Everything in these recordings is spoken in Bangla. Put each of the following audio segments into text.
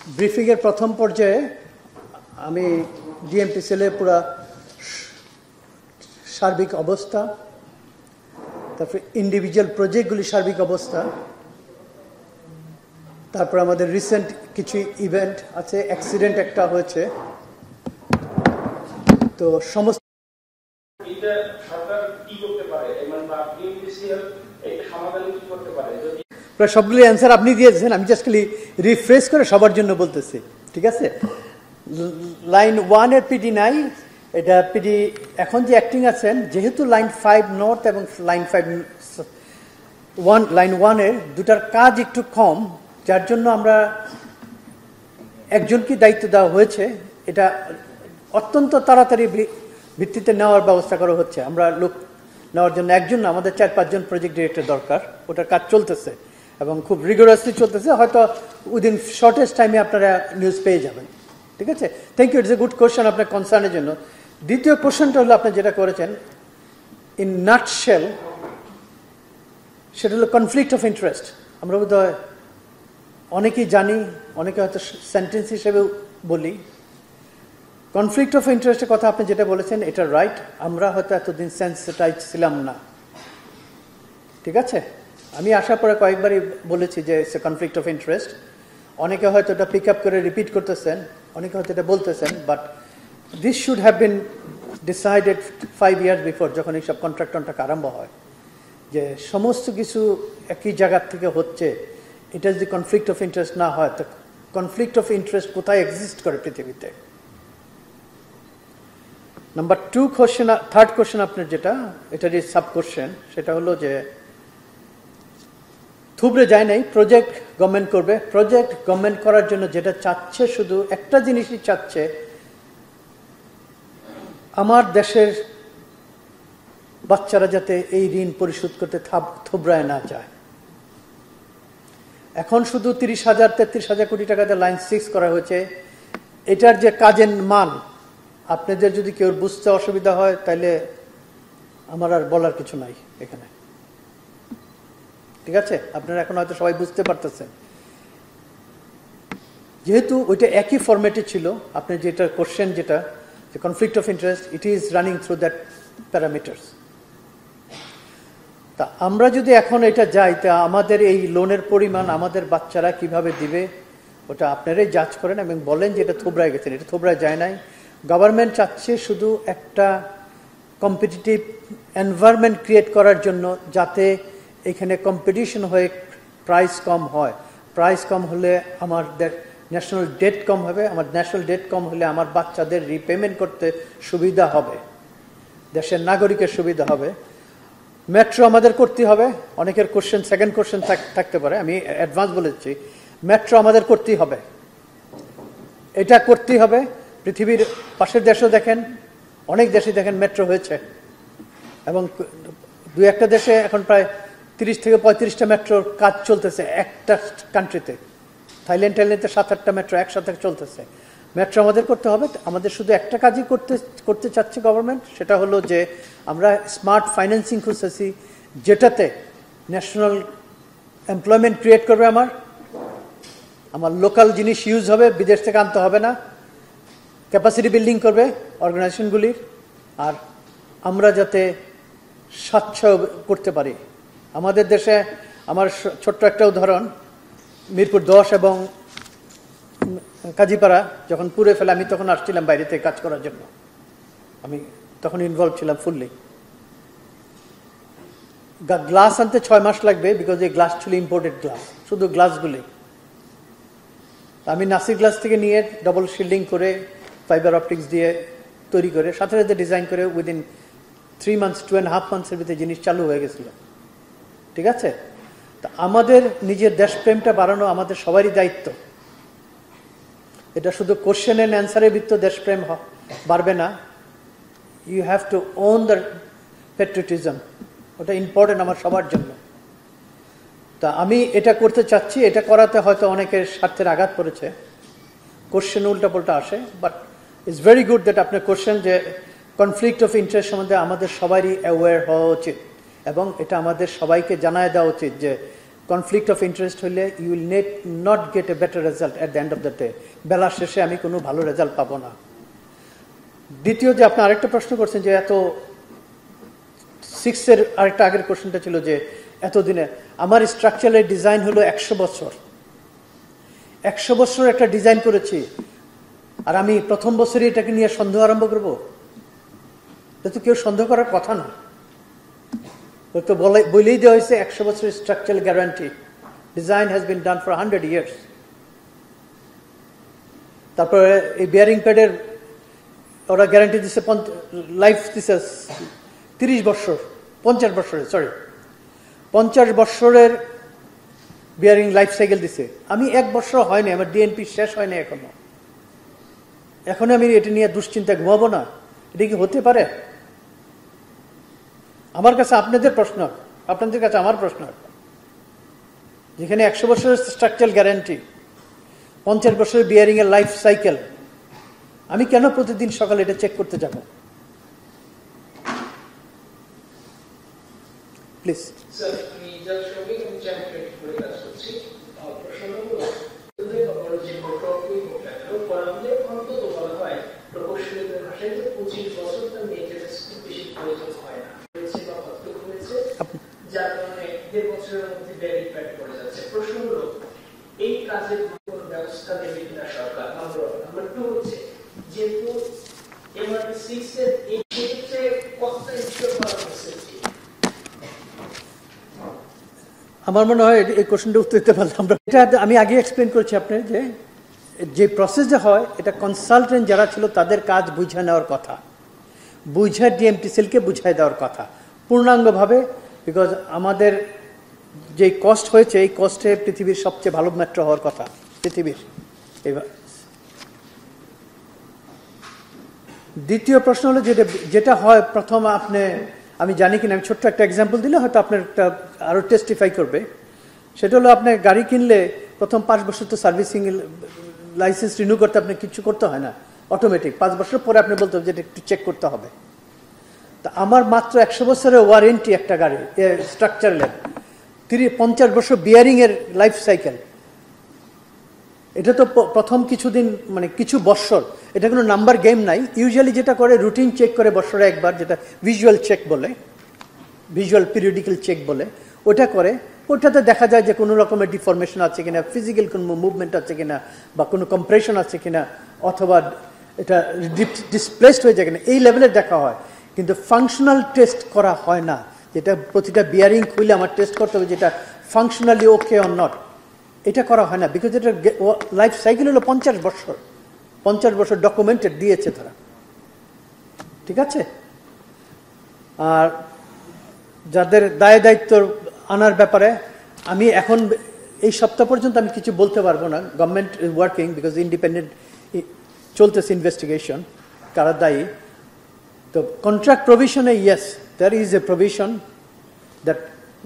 ব্রিফিংয়ের প্রথম পর্যায়ে আমি ডিএমপিসিএলের পুরা সার্বিক অবস্থা, তারপরে ইন্ডিভিজুয়াল প্রজেক্টগুলি সার্বিক অবস্থা, তারপর আমাদের রিসেন্ট কিছু ইভেন্ট আছে, অ্যাক্সিডেন্ট একটা হয়েছে, তো সমস্ত প্রায় সবগুলি অ্যান্সার আপনি দিয়েছেন। আমি জাস্ট খালি রিফ্রেশ করে সবার জন্য বলতেছি, ঠিক আছে? লাইন 1 এর পিডি নাই, এটা পিডি এখন যে অ্যাক্টিং আছেন, যেহেতু লাইন 5 নর্থ এবং লাইন 1 এর দুটার কাজ একটু কম, যার জন্য আমরা একজনকে দায়িত্ব দেওয়া হয়েছে। এটা অত্যন্ত তাড়াতাড়ি ভিত্তিতে নেওয়ার ব্যবস্থা করা হচ্ছে। আমরা লোক নেওয়ার জন্য একজন না, আমাদের 4-5 জন প্রজেক্ট ডিরেক্টর দরকার। ওটার কাজ চলতেছে এবং খুব রিগোরাসলি চলতেছে। হয়তো উইদিন শর্টেস্ট টাইমে আপনারা নিউজ পেয়ে যাবেন, ঠিক আছে? Thank you, it's a good question আপনার কনসার্নের জন্য। দ্বিতীয় কোয়েশ্চেনটা হলো আপনি যেটা করেছেন ইন নাটশেল, সেটা হলো কনফ্লিক্ট অফ ইন্টারেস্ট। আমরা বোধহয় অনেকেই জানি, অনেকে হয়তো সেন্টেন্স হিসেবে বলি। কনফ্লিক্ট অফ ইন্টারেস্টের কথা আপনি যেটা বলেছেন এটা রাইট। আমরা হয়তো এতদিন সেন্সিটাইজ ছিলাম না, ঠিক আছে? আমি আসার পরে কয়েকবারই বলেছি যে it's a conflict of interest. অনেকে হয়তো এটা পিক আপ করে রিপিট করতেছেন, অনেকে হয়তো এটা বলতেছেন, but this should have been decided 5 years before, যখন এইসব কন্ট্রাক্ট আরম্ভ হয়, যে সমস্ত কিছু একই জায়গার থেকে হচ্ছে। এটা যদি কনফ্লিক্ট অফ ইন্টারেস্ট না হয়, তো কনফ্লিক্ট অফ ইন্টারেস্ট কোথায় এক্সিস্ট করে পৃথিবীতে? নাম্বার 2 কোশ্চেন, থার্ড কোশ্চেন আপনার যেটা, এটারই সাব কোশ্চেন, সেটা হলো যে থুবড়ে যায় নাই, প্রজেক্ট গভর্নমেন্ট করবে। প্রজেক্ট গভর্নমেন্ট করার জন্য যেটা চাচ্ছে, শুধু একটা জিনিসই চাচ্ছে, আমার দেশের বাচ্চারা যাতে এই ঋণ পরিশোধ করতে থুবড়ায় না যায়। এখন শুধু 30,000-33,000 কোটি টাকাতে লাইন 6 করা হয়েছে। এটার যে কাজের মান, আপনাদের যদি কেউ বুঝতে অসুবিধা হয়, তাহলে আমার আর বলার কিছু নাই এখানে, ঠিক আছে? আপনারা এখন হয়তো সবাই বুঝতে পারতেছেন, যেহেতু ওইটা একই ফরম্যাটে ছিল। আপনি যেটা কোশ্চেন, যেটা conflict of interest, it is running through that parameters. তা আমরা যদি এখন এটা যাই, তা আমাদের এই লোনের পরিমাণ আমাদের বাচ্চারা কিভাবে দিবে, ওটা আপনারাই জাজ করেন এবং বলেন যে এটা থোবরায় গেছেন। এটা থোবরায় যায় নাই। গভর্নমেন্ট চাচ্ছে শুধু একটা কম্পিটিটিভ এনভায়রনমেন্ট ক্রিয়েট করার জন্য, যাতে এখানে কম্পিটিশন হয়ে প্রাইস কম হয়। প্রাইস কম হলে আমার ন্যাশনাল ডেট কম হবে। আমার ন্যাশনাল ডেট কম হলে আমার বাচ্চাদের রিপেমেন্ট করতে সুবিধা হবে, দেশের নাগরিকের সুবিধা হবে। মেট্রো আমাদের করতে হবে। অনেকের কোশ্চেন, সেকেন্ড কোশ্চেন থাকতে পারে, আমি অ্যাডভান্স বলেছি। মেট্রো আমাদের করতেই হবে, এটা করতেই হবে। পৃথিবীর পাশের দেশেও দেখেন, অনেক দেশে দেখেন মেট্রো হয়েছে, এবং 2-1টা দেশে এখন প্রায় 30 থেকে 35টা মেট্রোর কাজ চলতেছে একটা কান্ট্রিতে। থাইল্যান্ডে 7-8টা মেট্রো একসাথে চলতেছে। মেট্রো আমাদের করতে হবে। আমাদের শুধু একটা কাজই করতে চাচ্ছে গভর্নমেন্ট, সেটা হলো যে আমরা স্মার্ট ফাইন্যান্সিং খুঁজতেছি, যেটাতে ন্যাশনাল এমপ্লয়মেন্ট ক্রিয়েট করবে, আমার লোকাল জিনিস ইউজ হবে, বিদেশ থেকে আনতে হবে না, ক্যাপাসিটি বিল্ডিং করবে অর্গানাইজেশনগুলির, আর আমরা যাতে স্বচ্ছ করতে পারি। আমাদের দেশে, আমার ছোট্ট একটা উদাহরণ, মিরপুর 10 এবং কাজীপাড়া যখন পুড়ে ফেলে, আমি তখন আসছিলাম বাইরে থেকে কাজ করার জন্য, আমি তখন ইনভলভ ছিলাম ফুললি। গ্লাস আনতে 6 মাস লাগবে, বিকজ এই গ্লাস ছিল ইম্পোর্টেড গ্লাস, শুধু গ্লাসগুলি। আমি নাসির গ্লাস থেকে নিয়ে ডবল শিল্ডিং করে, ফাইবার অপটিক্স দিয়ে তৈরি করে, সাথে সাথে ডিজাইন করে, উইদিন 3 মান্থস 2.5 মান্থসের ভিতরে জিনিস চালু হয়ে গেছিল, ঠিক আছে? তা আমাদের নিজের দেশপ্রেমটা বাড়ানো আমাদের সবারই দায়িত্ব। এটা শুধু কোশ্চেন অ্যান্ড অ্যান্সারের ভিতরে দেশপ্রেম বাড়বে না। You have to own the patriotism, ওটা ইম্পর্টেন্ট আমার সবার জন্য। তা আমি এটা করতে চাচ্ছি। এটা করাতে হয়তো অনেকের স্বার্থের আঘাত পড়েছে, কোশ্চেন উল্টাপাল্টা আসে, but it's very good that আপনার কোশ্চেন, যে কনফ্লিক্ট অফ ইন্টারেস্ট সম্বন্ধে আমাদের সবারই অ্যাওয়্যার হওয়া উচিত, এবং এটা আমাদের সবাইকে জানায় দেওয়া উচিত যে কনফ্লিক্ট অফ ইন্টারেস্ট হলে you will not get a better result at the end of the day. বেলা শেষে আমি কোনো ভালো রেজাল্ট পাবো না। দ্বিতীয় যে আপনি আরেকটা প্রশ্ন করছেন যে এত 6 এর আরেকটা আগের কোশ্চেনটা ছিল যে এতদিনে আমার স্ট্রাকচারের ডিজাইন হলো 100 বছর। 100 বছর একটা ডিজাইন করেছি, আর আমি প্রথম বছরই এটাকে নিয়ে সন্দেহ আরম্ভ করবো? এটা তো কেউ সন্দেহ করার কথা না। তো বলেই দেওয়া হয়েছে 100 বছরের structural guarantee, design has been done for 100 years. তারপরে এই বিয়ারিং প্যাডের ওরা গ্যারান্টি দিচ্ছে, লাইফ দিচ্ছে 30 বছর, 50 বছরের, সরি 50 বছরের বিয়ারিং লাইফ সাইকেল দিছে। আমি 1 বছর হয়নি, আমার ডিএনপি শেষ হয়নি এখনো আমি এটা নিয়ে দুশ্চিন্তা ঘুমাবো না? এটা কি হতে পারে? আমার কাছে আপনাদের প্রশ্ন, আপনাদের কাছে আমার প্রশ্ন, যেখানে 100 বছরের স্ট্রাকচারাল গ্যারান্টি, 50 বছরের বিয়ারিং এর লাইফ সাইকেল, আমি কেন প্রতিদিন সকালে এটা চেক করতে যাব? প্লিজ। এই কাজের কোন ব্যবস্থা নেবে কিনা সরকার? নাম্বার 2 হচ্ছে যেহেতু এমআরপি 6 এর এই ক্ষেত্রে কতটা ইনশিওর করা হচ্ছে? আমার মনে হয় এই কোশ্চেনটা উত্তর দিতে পারলাম আমরা। এটা আমি আগে এক্সপ্লেন করেছি আপনার, যে প্রসেস যে হয় এটা কনসালটেন্ট যারা ছিল তাদের কাজ বুঝে নেওয়ার কথা, বুঝে ডিএমটিসিএলকে বুঝাই দেওয়ার কথা পূর্ণাঙ্গভাবে। বিকজ আমাদের যে কস্ট হয়েছে, এই কস্টে পৃথিবীর সবচেয়ে ভালো মেট্রো হওয়ার কথা পৃথিবীর। এবার দ্বিতীয় প্রশ্ন হলো যেটা হয় প্রথম, আমি জানি কিনা, আমি ছোট্ট একটা এক্সাম্পল দিলে হয়তো আপনার একটা আরো টেস্টিফাই করবে। সেটা হলো আপনি গাড়ি কিনলে প্রথম 5 বছর তো সার্ভিসিং লাইসেন্স রিনিউ করতে আপনি কিছু করতে হয় না, অটোমেটিক 5 বছর পরে আপনি বলতে হবে যেটা একটু চেক করতে হবে। তা আমার মাত্র 100 বছরের ওয়ারেন্টি একটা গাড়ি স্ট্রাকচারালের, 50 বছর বিয়ারিং এর লাইফ সাইকেল। এটা তো প্রথম কিছুদিন মানে কিছু বছর, এটা কোনো নাম্বার গেম নাই। ইউজুয়ালি যেটা করে রুটিন চেক করে বছরে একবার, যেটা ভিজুয়াল চেক বলে, ভিজুয়াল পিরিয়ডিক্যাল চেক বলে, ওটা করে। ওটাতে দেখা যায় যে কোনো রকমের ডিফরমেশন আছে কিনা, ফিজিক্যাল কোনো মুভমেন্ট আছে কিনা, বা কোনো কম্প্রেশন আছে কিনা, অথবা এটা ডিসপ্লেসড হয়ে যায় কিনা, এই লেভেলের দেখা হয়। কিন্তু ফাংশনাল টেস্ট করা হয় না, যেটা প্রতিটা বিয়ারিং খুলে আমার টেস্ট করতে হবে যেটা ফাংশনালি ওকে অর নট, এটা করা হয় না। বিকজ এটা লাইফ সাইকেল হলো 50 বছর, 50 বছর ডকুমেন্টেড দিয়েছে তারা, ঠিক আছে। আর যাদের দায় দায়িত্ব আনার ব্যাপারে আমি এখন এই সপ্তাহ পর্যন্ত আমি কিছু বলতে পারবো না। Government is working, because independent চলতেছে ইনভেস্টিগেশন, কারা দায়ী। তো কন্ট্রাক্ট প্রভিশনে yes, there is a provision that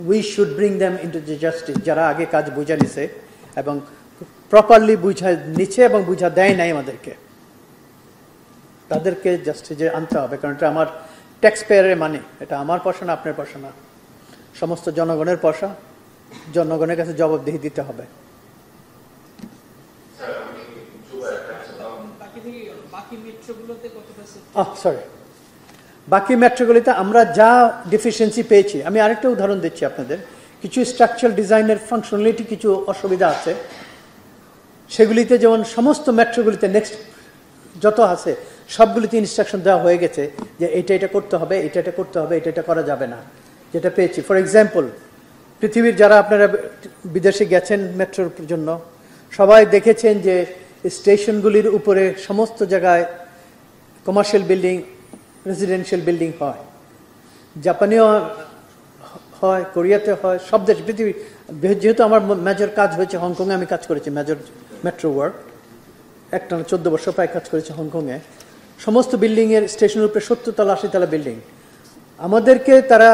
we should bring them into the justice, যারা আগে কাজ বুঝা নিছে এবং প্রপারলি বুঝা নিচ্ছে এবং বুঝা দেয় নাই আমাদেরকে, তাদেরকে জাস্টিসে আনতে হবে। কারণ এটা আমার ট্যাক্স পেয়ারের মানি, এটা আমার পয়সা না, আপনার পয়সা না, সমস্ত জনগণের পয়সা, জনগণের কাছে জবাবদিহি দিতে হবে। সরি, বাকি মেট্রোগুলিতে আমরা যা ডেফিসিয়েন্সি পেয়েছি, আমি আরেকটা উদাহরণ দিচ্ছি আপনাদের। কিছু স্ট্রাকচারাল ডিজাইনের ফাংশনালিটি কিছু অসুবিধা আছে, সেগুলিতে যেমন সমস্ত মেট্রোগুলিতে নেক্সট যত আছে সবগুলিতে ইনস্ট্রাকশন দেওয়া হয়ে গেছে যে এটা করতে হবে, এটা করতে হবে, এটা করা যাবে না, যেটা পেয়েছি। ফর এক্সাম্পল, পৃথিবীর যারা আপনারা বিদেশে গেছেন মেট্রোর জন্য, সবাই দেখেছেন যে স্টেশনগুলির উপরে সমস্ত জায়গায় কমার্শিয়াল বিল্ডিং, রেসিডেন্সিয়াল বিল্ডিং হয়। জাপানেও হয়, কোরিয়াতে হয়, সব দেশ পৃথিবী। যেহেতু আমার মেজর কাজ হয়েছে হংকংয়ে, আমি কাজ করেছি মেজর মেট্রো ওয়ার্ক, একটা 14 বছর প্রায় কাজ করেছি হংকংয়ে। সমস্ত বিল্ডিংয়ের স্টেশনের উপরে 70 তলা 80 তলা বিল্ডিং। আমাদেরকে তারা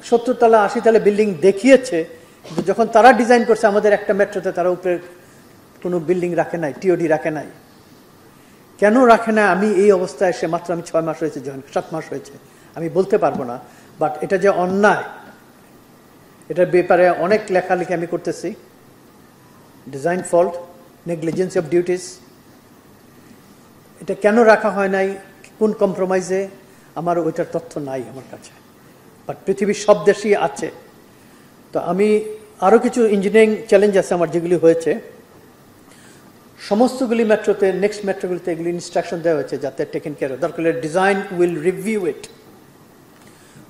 70 তলা 80 তলা বিল্ডিং দেখিয়েছে, কিন্তু যখন তারা ডিজাইন করছে আমাদের একটা মেট্রোতে তারা উপরে কোনো বিল্ডিং রাখে নাই, টিওডি রাখে নাই। কেন রাখে না আমি এই অবস্থায় এসে, মাত্র আমি 6 মাস হয়েছে, 7 মাস হয়েছে, আমি বলতে পারবো না। বাট এটা যে অন্যায়, এটার ব্যাপারে অনেক লেখালেখি আমি করতেছি। Design fault, negligence of duties, এটা কেন রাখা হয় নাই, কোন কম্প্রোমাইজে, আমার ওইটার তথ্য নাই আমার কাছে, বাট পৃথিবীর সব দেশেই আছে। তো আমি আরও কিছু ইঞ্জিনিয়ারিং চ্যালেঞ্জ আছে আমার যেগুলি হয়েছে, সমস্তগুলি মেট্রোতে, নেক্সট মেট্রোগুলিতে এগুলি ইনস্ট্রাকশন দেওয়া হয়েছে যাতে টেকেন কেয়ার, দরকার হলে design will review it,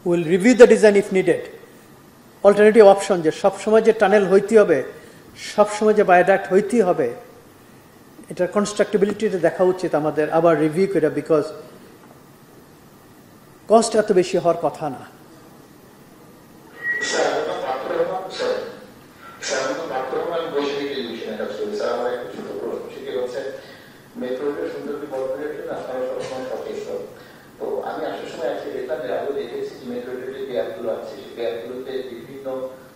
will review the design if needed. Alternative option, যে সবসময় যে টানেল হইতে হবে, সবসময় যে বায়োডাক্ট হইতেই হবে, এটার কনস্ট্রাক্টেবিলিটিটা দেখা উচিত আমাদের আবার রিভিউ করে, বিকজ কস্ট এত বেশি হওয়ার কথা না। আমি আসার সময় আজকে দেখলাম যে আগে দেখেছি যে মেট্রো রেলের যে গ্যাপগুলো আছে, সেই গ্যাপগুলোতে বিভিন্ন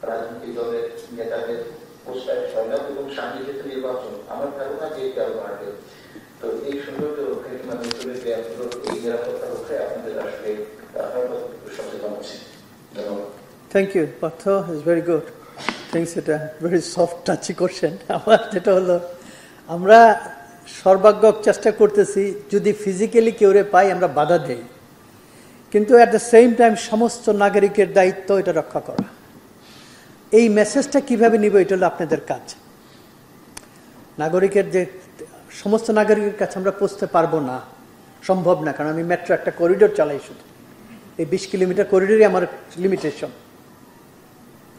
রাজনৈতিক দলের নেতাদের পোস্টার সংগ্রাম এবং সাংবিধানিক নির্বাচন, আমার ধারণা যে ব্যবহারে। তো এই সৌন্দর্য রক্ষায় কিংবা মেট্রো রেলের গ্যাপগুলোর এই নিরাপত্তা রক্ষায় আপনাদের আসলে আপনারা সচেতন আছেন। ধন্যবাদ। Thank you, Partha is very good things. এটা ভেরি সফট টাচি কোশ্চেন। আমার যেটা হলো, আমরা সর্বাগ্যক চেষ্টা করতেছি যদি ফিজিক্যালি কেউরে পাই আমরা বাধা দেই, কিন্তু অ্যাট দ্য সেম টাইম সমস্ত নাগরিকের দায়িত্ব এটা রক্ষা করা। এই মেসেজটা কিভাবে নিব, এটা হলো আপনাদের কাজ। নাগরিকের যে সমস্ত নাগরিকের কাছে আমরা পৌঁছতে পারবো না, সম্ভব না, কারণ আমি মেট্রো একটা করিডোর চালাই, শুধু এই 20 কিলোমিটার করিডোরই আমার লিমিটেশন।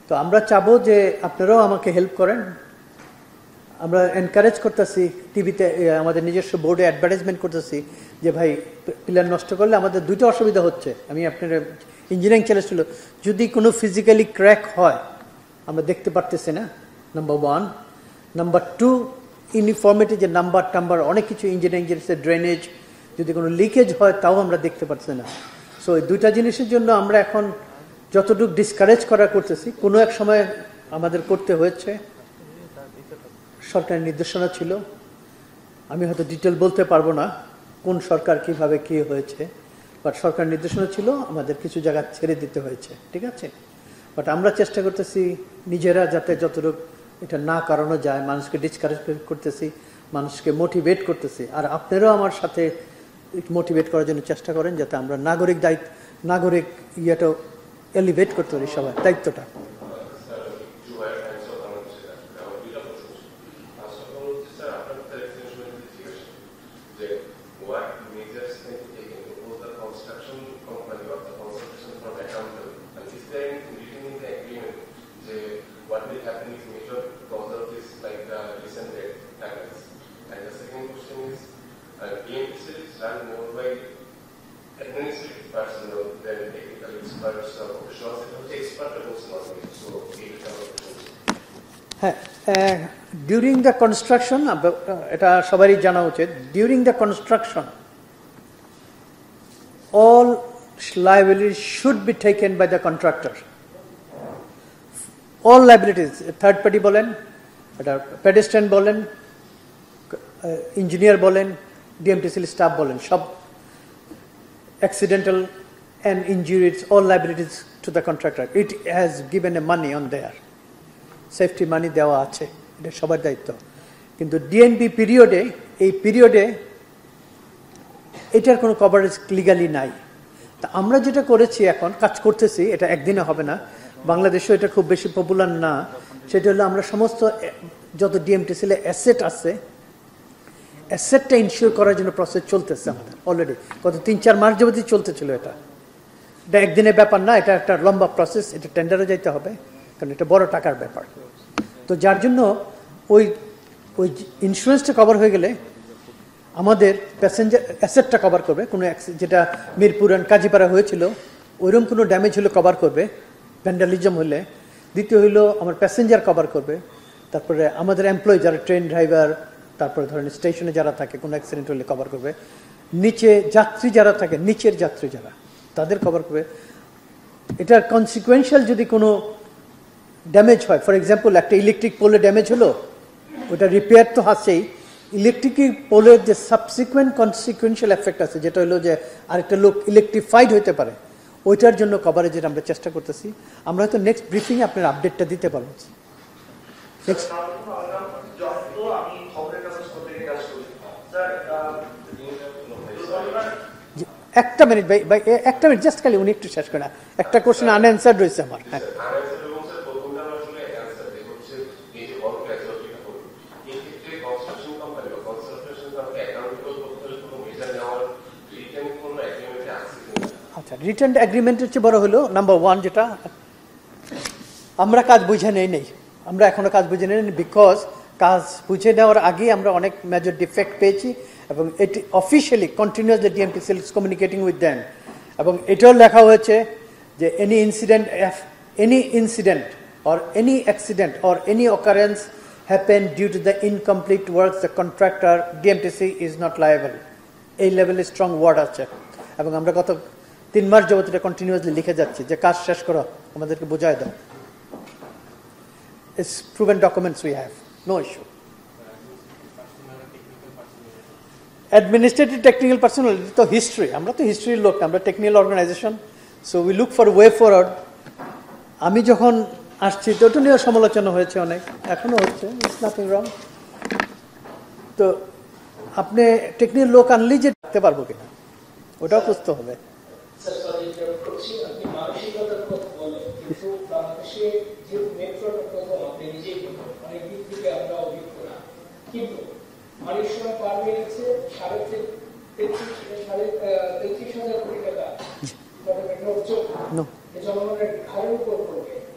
তো আমরা চাবো যে আপনারাও আমাকে হেল্প করেন। আমরা এনকারেজ করতেছি, টিভিতে আমাদের নিজস্ব বোর্ডে অ্যাডভার্টাইজমেন্ট করতেছি যে ভাই পিলার নষ্ট করলে আমাদের দুইটা অসুবিধা হচ্ছে। আমি আপনার ইঞ্জিনিয়ারিং চ্যালেঞ্জ ছিল, যদি কোনো ফিজিক্যালি ক্র্যাক হয় আমরা দেখতে পারতেছি না, নাম্বার 1। নাম্বার 2, ইউনিফর্মিটি, যে নাম্বার টাম্বার অনেক কিছু ইঞ্জিনিয়ারিং জিনিসে ড্রেনেজ, যদি কোনো লিকেজ হয় তাও আমরা দেখতে পাচ্ছি না। সো এই দুইটা জিনিসের জন্য আমরা এখন যতটুকু ডিসকারেজ করা করতেছি, কোনো এক সময় আমাদের করতে হয়েছে, সরকারের নির্দেশনা ছিল। আমি হয়তো ডিটেল বলতে পারবো না কোন সরকার কিভাবে কি হয়েছে, বাট সরকার নির্দেশনা ছিল, আমাদের কিছু জায়গা ছেড়ে দিতে হয়েছে, ঠিক আছে। বাট আমরা চেষ্টা করতেছি নিজেরা যাতে যতটুকু এটা না করানো যায়, মানুষকে ডিসকারেজ করতেছি, মানুষকে মোটিভেট করতেছি। আর আপনারাও আমার সাথে মোটিভেট করার জন্য চেষ্টা করেন যাতে আমরা নাগরিক ইয়েটা এলিভেট করতে পারি, সবাই দায়িত্বটা। ডিউরিং দ্য কনস্ট্রাকশন, এটা সবারই জানা উচিত, during the construction all liabilities should be taken by the contractor. All liabilities, third party বলেন, এটা pedestrian বলেন, ইঞ্জিনিয়ার বলেন, ডিএমটিসি স্টাফ বলেন, সব accidental and injuries, all liabilities to the contractor. It has given a money on there. Safety money দেওয়া আছে, এটা সবার দায়িত্ব। কিন্তু ডিএনপি পিরিয়ডে, এই পিরিয়ডে এটার কোনো কভারেজ লিগালি নাই। তা আমরা যেটা করেছি, এখন কাজ করতেছি, এটা একদিনে হবে না, বাংলাদেশেও এটা খুব বেশি পপুলার না, সেটা হলো আমরা সমস্ত যত ডিএমটিসিল অ্যাসেট আছে, অ্যাসেটটা ইনশিওর করার জন্য প্রসেস চলতেছে আমাদের অলরেডি, গত 3-4 মাস যাবতই চলতেছিল। এটা একদিনের ব্যাপার না, এটা একটা লম্বা প্রসেস, এটা টেন্ডারে যাইতে হবে, কারণ এটা বড় টাকার ব্যাপার। তো যার জন্য ওই ইন্স্যুরেন্সটা কভার হয়ে গেলে আমাদের প্যাসেঞ্জার অ্যাসেটটা কভার করবে, কোনো যেটা মিরপুর অ্যান্ড কাজীপাড়া হয়েছিল ওইরকম কোনো ড্যামেজ হলে কভার করবে, ভ্যান্ডালিজম হলে। দ্বিতীয় হইলো আমার প্যাসেঞ্জার কভার করবে, তারপরে আমাদের এমপ্লয়ি যারা ট্রেন ড্রাইভার, তারপরে ধরেন স্টেশনে যারা থাকে কোনো অ্যাক্সিডেন্ট হলে কভার করবে। নিচে যাত্রী যারা থাকে, নিচের যাত্রী যারা, তাদের কভার করবে। এটার কনসিকুয়েন্সিয়াল যদি কোনো ড্যামেজ হয়, ফর এক্সাম্পল একটা ইলেকট্রিক পোলে ড্যামেজ হলো, ওটা রিপেয়ার তো আছেই, ইলেকট্রিক পোলের যে সাবসিকুয়েন্ট কনসিকুয়েন্সিয়াল এফেক্ট আছে, যেটা হলো যে আরেকটা লোক ইলেকট্রিফাইড হতে পারে, ওইটার জন্য কভারেজের আমরা চেষ্টা করতেছি। আমরা হয়তো নেক্সট ব্রিফিংয়ে আপনার আপডেটটা দিতে পারবো। নেক্সট একটা মিনিট ভাই, একটা মিনিট জাস্ট, খালি উনি একটু শেষ করে না, একটা কোশ্চেন আনঅ্যান্সার্ড রয়েছে আমার। হ্যাঁ, আচ্ছা, রিটার্ন এগ্রিমেন্টের চেয়ে বড় হলো নাম্বার ওয়ান, যেটা আমরা কাজ বুঝে নেই, আমরা এখনো কাজ বুঝে নেই, বিকজ কাজ বুঝে নেওয়ার আগেই আমরা অনেক মেজর ডিফেক্ট পেয়েছি, এবং এটি officially continuously DMPCL is communicating with them, এবং এটাও লেখা হয়েছে যে any incident or any accident or any occurrence happened due to the incomplete works, the contractor DMTC is not liable. এই লেভেলে স্ট্রং ওয়ার্ড আছে, এবং আমরা গত 3 মাস যাবত এটা কন্টিনিউয়াসলি লিখে যাচ্ছি যে কাজ শেষ করো, আমাদেরকে বোঝায় দাও। It's proven documents we have, no issue. Administrative technical personnel তো হিস্ট্রি, আমরা তো হিস্ট্রির লোক, আমরা technical organization, so we look for way forward. আমি যখন আসছি তো ওটা নিয়েও সমালোচনা হয়েছে অনেক, এখনো হচ্ছে, ইটস নাথিং রং। তো আপনি টেকনিক্যাল লোক আনলেই যে রাখতে পারবো কিনা ওটাও বুঝতে হবে।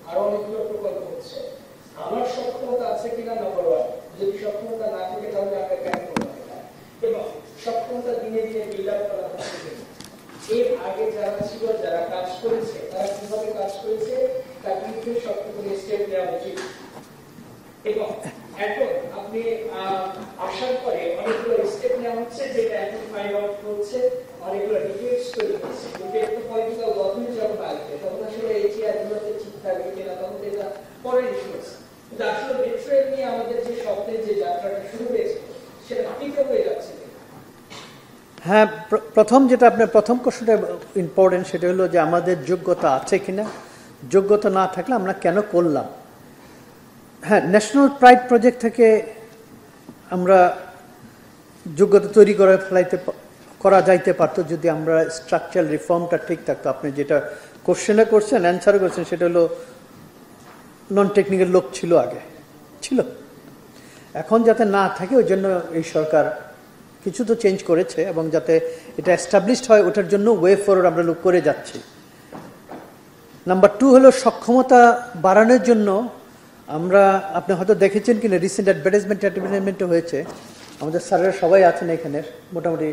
আরো অনেকগুলো প্রকল্প হচ্ছে, আমার সক্ষমতা আছে কিনা নাম্বার ওয়ান, যদি সক্ষমতা না থাকে তাহলে আমরা কেন করবো না, এবং সক্ষমতা দিনে দিনে বিল্ড আপ করা হচ্ছে। এর আগে যারা ছিল, যারা কাজ করেছে, তারা কিভাবে কাজ করেছে তার বিরুদ্ধে শক্ত করে স্টেপ নেওয়া উচিত। এবং এখন আপনি আসার পরে অনেকগুলো স্টেপ নেওয়া হচ্ছে, যেটা এখন ফাইন্ড আউট হচ্ছে, অনেকগুলো ডিটেলস তৈরি হচ্ছে, কিন্তু একটু পলিটিক্যাল গভর্নমেন্ট যখন আসবে তখন আসলে এই চেয়ারগুলোতে ঠিক থাকবে কিনা তখন এটা পরে ইস্যু আছে। কিন্তু আসলে মেট্রোরেল নিয়ে আমাদের যে স্বপ্নের যে যাত্রাটা শুরু হয়েছে সেটা তীব্র হয়ে যাচ্ছে। হ্যাঁ, প্রথম যেটা আপনার প্রথম কোশ্চেনটা ইম্পর্টেন্ট, সেটা হলো যে আমাদের যোগ্যতা আছে কিনা, যোগ্যতা না থাকলে আমরা কেন করলাম। হ্যাঁ, ন্যাশনাল প্রাইড প্রজেক্ট থেকে আমরা যোগ্যতা তৈরি করে করা যাইতে পারতো যদি আমরা স্ট্রাকচারাল রিফর্মটা ঠিক থাকতো। আপনি যেটা কোশ্চেনে করছেন, অ্যান্সারও করছেন, সেটা হলো নন টেকনিক্যাল লোক ছিল, আগে ছিল, এখন যাতে না থাকে ওই জন্য এই সরকার কিছু তো চেঞ্জ করেছে, এবং যাতে এটা এস্টাবলিশড হয় ওটার জন্য ওয়ে ফরওয়ার্ড আমরা লোক করে যাচ্ছি। নাম্বার টু হলো সক্ষমতা বাড়ানোর জন্য আমরা, আপনি হয়তো দেখেছেন কিনা, রিসেন্ট অ্যাডভার্টাইজমেন্টও হয়েছে, আমাদের স্যারেরা সবাই আছেন এখানে, মোটামুটি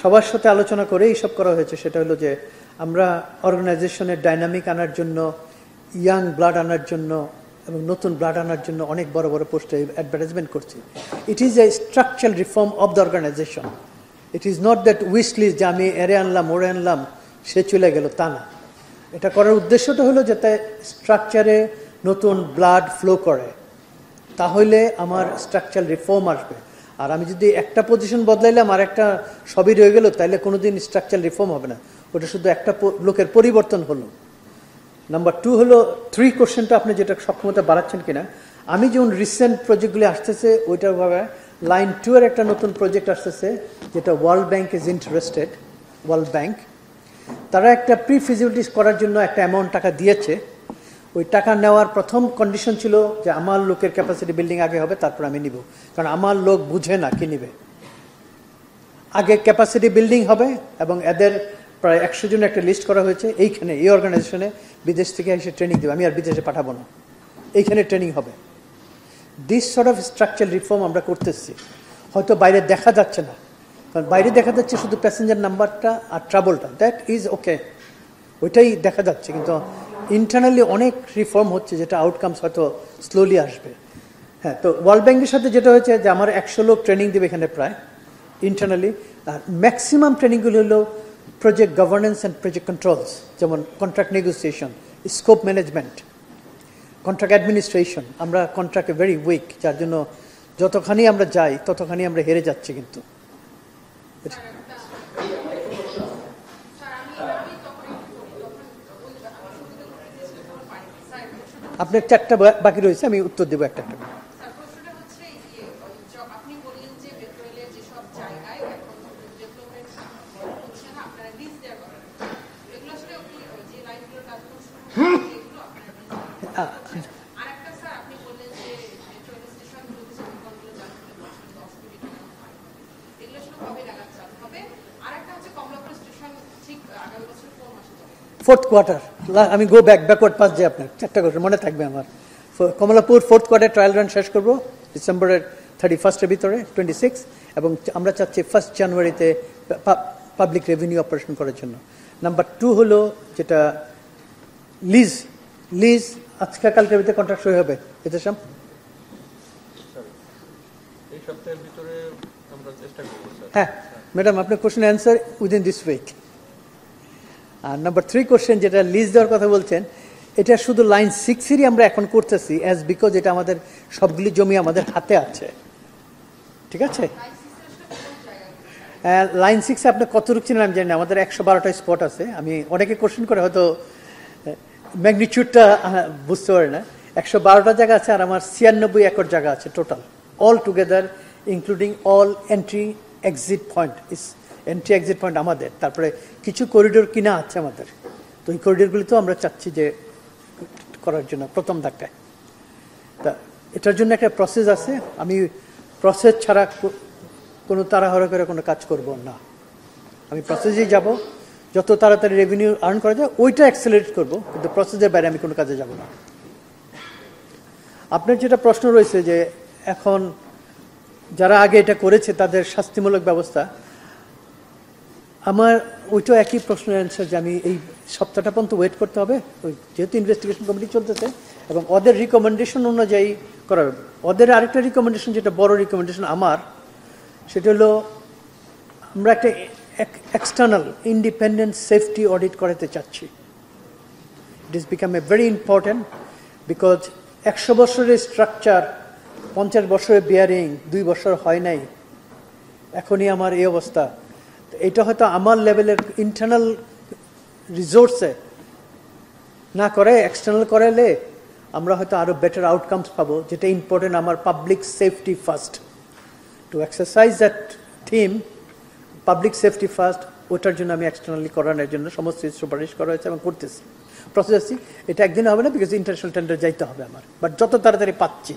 সবার সাথে আলোচনা করে এইসব করা হয়েছে। সেটা হলো যে আমরা অর্গানাইজেশনের ডাইনামিক আনার জন্য, ইয়াং ব্লাড আনার জন্য এবং নতুন ব্লাড আনার জন্য অনেক বড় বড় পোস্টে অ্যাডভার্টাইজমেন্ট করছি। It is a structural reform of the organization. It is not that wish list যে আমি এরে আনলাম ওরে আনলাম সে চলে গেল, তা না। এটা করার উদ্দেশ্যটা হলো যাতে স্ট্রাকচারে নতুন ব্লাড ফ্লো করে, তাহলে আমার স্ট্রাকচারাল রিফর্ম আসবে। আর আমি যদি একটা পজিশন বদলাইলাম আর একটা সবই রয়ে গেল, তাহলে কোনোদিন স্ট্রাকচারাল রিফর্ম হবে না, ওটা শুধু একটা লোকের পরিবর্তন হলো। নাম্বার টু হলো 3 কোশ্চেনটা আপনি যেটা সক্ষমতা বাড়াচ্ছেন কিনা। আমি যেমন রিসেন্ট প্রজেক্টগুলি আসতেছে ওইটার ভাবে লাইন 2 এর একটা নতুন প্রজেক্ট আসতেছে, যেটা world bank is interested. World bank তারা একটা প্রি ফিজিবিলিটিস করার জন্য একটা অ্যামাউন্ট টাকা দিয়েছে। ওই টাকা নেওয়ার প্রথম কন্ডিশন ছিল যে আমার লোকের ক্যাপাসিটি বিল্ডিং আগে হবে, তারপর আমি নিব, কারণ আমার লোক বুঝে না কি নিবে। আগে ক্যাপাসিটি বিল্ডিং হবে, এবং এদের প্রায় 100 জন একটা লিস্ট করা হয়েছে এইখানে, এই অর্গানাইজেশনে, বিদেশ থেকে এসে ট্রেনিং দেবে, আমি আর বিদেশে পাঠাবো না, এইখানে ট্রেনিং হবে। This sort of structural reform আমরা করতেছি, হয়তো বাইরে দেখা যাচ্ছে না, কারণ বাইরে দেখা যাচ্ছে শুধু প্যাসেঞ্জার নাম্বারটা আর ট্রাভেলটা, দ্যাট ইজ ওকে, ওইটাই দেখা যাচ্ছে, কিন্তু ইন্টারনালি অনেক রিফর্ম হচ্ছে যেটা আউটকামস হয়তো স্লোলি আসবে। হ্যাঁ, তো ওয়ার্ল্ড ব্যাংকের সাথে যেটা হয়েছে যে আমার 100 লোক ট্রেনিং দেবে এখানে প্রায় ইন্টারনালি, আর ম্যাক্সিমাম ট্রেনিংগুলি হলো project governance and project controls, যেমন contract negotiation, scope management, contract administration. আমরা কন্ট্রাক্টে ভেরি উইক, যার জন্য যতখানি আমরা যাই ততখানি আমরা হেরে যাচ্ছি। কিন্তু আপনার 4টা বাকি রয়েছে, আমি উত্তর দেবো একটা একটা। স্যার, প্রশ্নটা হচ্ছে আপনি বললেন যে মেট্রো রেলের যেসব জায়গায় এখন ডেভেলপমেন্ট হচ্ছে না, আপনারা লিজ দেওয়ার কথা। এগুলো আসলে যে লাইনগুলোর কাজগুলো শুরু হচ্ছে এগুলো আপনারা আরেকটা স্যার, আপনি বললেন যে মেট্রো রেল স্টেশনগুলোতে যে বিকল্পগুলো চালু করতে বলছেন 10 কোটি টাকা হয়, এগুলো আসলে কবে নাগাদ চালু হবে? আরেকটা হচ্ছে কমলাপুর স্টেশন ঠিক আগামী বছর কোন মাসে চালু হবে? 4th quarter. আমি গো ব্যাকওয়ার্ড পাস যে আপনার 4টা কোয়ার্টার মনে থাকবে আমার। Kamalapur 4th quarter trial run শেষ করবো ডিসেম্বরের 31-এর ভিতরে 26, এবং আমরা চাচ্ছি 1 জানুয়ারিতে পাবলিক রেভিনিউ অপারেশন করার জন্য। নাম্বার 2 হলো যেটা লিজ আজকে কালকের ভিতরে কন্ট্রাক্ট হয়ে হবে। এতেশাম এই সপ্তাহের ভিতরে আমরা চেষ্টা করব স্যার। হ্যাঁ ম্যাডাম, আপনার question answer within this week. আর নাম্বার 3 কোশ্চেন যেটা লিজ দেওয়ার কথা বলছেন, এটা শুধু লাইন 6-এরই আমরা এখন করতেছি বিকজ এটা আমাদের সবগুলি জমি আমাদের হাতে আছে, ঠিক আছে? লাইন 6-এ আপনি কত রুখছেন আমি জানি না, আমাদের 112টা স্পট আছে। আমি অনেকে কোশ্চেন করে হয়তো ম্যাগনিটিউডটা বুঝতে পারি না। 112টা জায়গা আছে, আর আমার 96 একর জায়গা আছে total, all together including all entry exit point. Entry exit point আমাদের, তারপরে কিছু করিডোর কিনা আছে আমাদের। তো এই করিডোরগুলি তো আমরা চাচ্ছি যে করার জন্য প্রথম ধাক্কায়। তা এটার জন্য একটা প্রসেস আছে, আমি প্রসেস ছাড়া কোনো তাড়াহুড়ো করে কোনো কাজ করব না। আমি প্রসেসেই যাব, যত তাড়াতাড়ি রেভিনিউ আর্ন করা যায় ওইটা অ্যাক্সেলারেট করব, কিন্তু প্রসেসের বাইরে আমি কোনো কাজে যাব না। আপনার যেটা প্রশ্ন রয়েছে যে এখন যারা আগে এটা করেছে তাদের শাস্তিমূলক ব্যবস্থা, আমার ওইটা একই প্রশ্নের অ্যান্সার যে আমি এই সপ্তাহটা পর্যন্ত ওয়েট করতে হবে, ওই যেহেতু ইনভেস্টিগেশন কমিটি চলতেছে এবং ওদের রিকমেন্ডেশন অনুযায়ী করা হবে। ওদের আরেকটা রিকমেন্ডেশন, যেটা বড় রিকমেন্ডেশন আমার, সেটা হলো আমরা একটা এক্সটার্নাল ইন্ডিপেন্ডেন্ট সেফটি অডিট করাতে চাচ্ছি। It is become a very important because 100 বছরের স্ট্রাকচার, 50 বছরের বিয়ারিং, 2 বছর হয় নাই, এখনই আমার এই অবস্থা। এটা হয়তো আমার লেভেলের ইন্টারনাল রিসোর্সে না করে এক্সটার্নাল করালে আমরা হয়তো আরো বেটার আউটকামস পাবো, যেটা ইম্পর্টেন্ট আমার public safety first. To exercise that theme, public safety first, ওটার জন্য আমি এক্সটার্নালি করানোর জন্য সমস্ত সুপারিশ করা হয়েছে এবং করতেছি, প্রসেস। এটা একদিন হবে না, বিকজ ইন্টারন্যাশনাল টেন্ডার যাইতে হবে আমার, বাট যত তাড়াতাড়ি পাচ্ছি।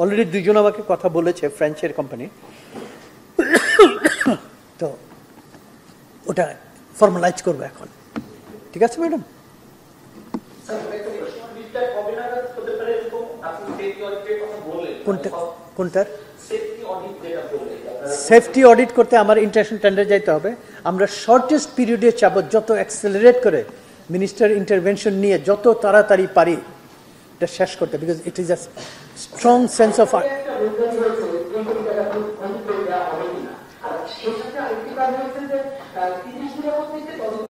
অলরেডি 2 জন আমাকে কথা বলেছে, ফ্রেঞ্চের কোম্পানি, তো ওটা ফর্মালাইজ করবো এখন। ঠিক আছে ম্যাডাম? কোনটার সেফটি অডিট করতে আমার ইন্টারন্যাশনাল টেন্ডার যাইতে হবে। আমরা শর্টেস্ট পিরিয়ডে চাবো, যত অ্যাক্সেলারেট করে মিনিস্টার ইন্টারভেনশন নিয়ে যত তাড়াতাড়ি পারি এটা শেষ করতে, because it is a strong sense of. সেই সাথে আরেকটি কাজ হচ্ছে যে 30 দিনের মধ্যে